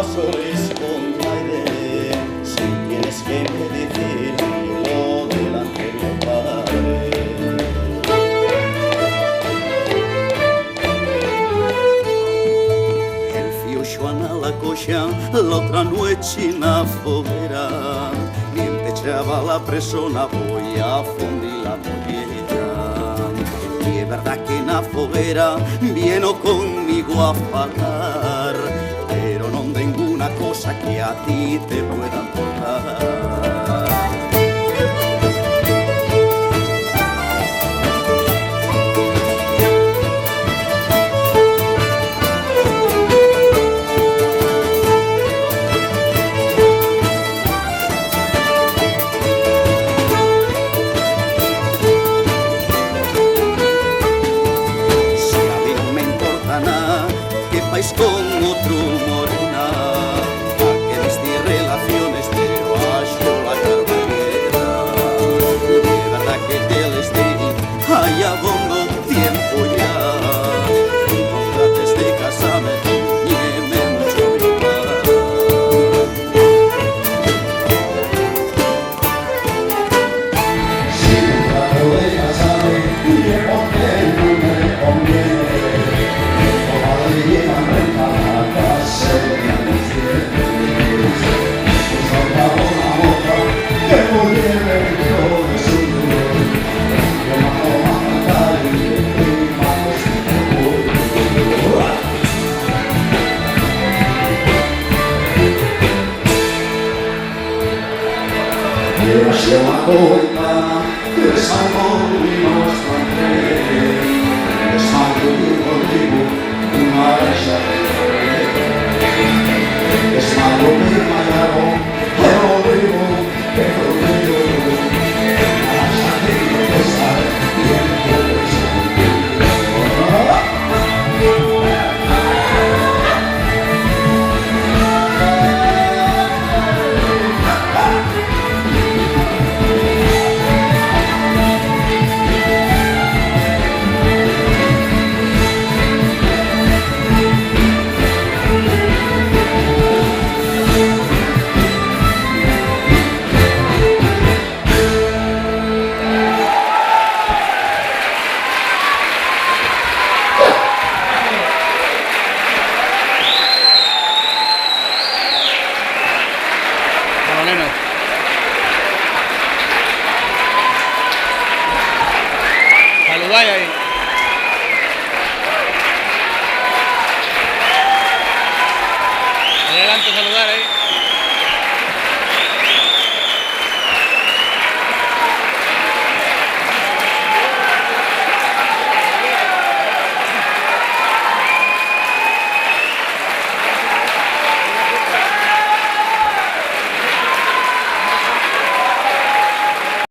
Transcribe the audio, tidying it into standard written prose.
soles con aire, si tienes que me decir lo del anterior padre. El fio Joana la coxa l'altra noche na foguera, mientras echaba la persona voy a fundir la mollera. Y es verdad que en la foguera vino conmigo a falar, pero no tengo una cosa que a ti te pueda importar. Con otro morena, a que mis relaciones te bajo la carbonera. De verdad que te les di allá bondo tiempo ya, y no trates de casarme ni me mucho llorar. Si un trato de casarme ni porque no me conviene, llevan renta a casa de mis dientes. Pues acabó la moda que volviera el hijo de su dolor. Yo me hago a matar y le prima de su favor. Yo se llama Coita, que es amor.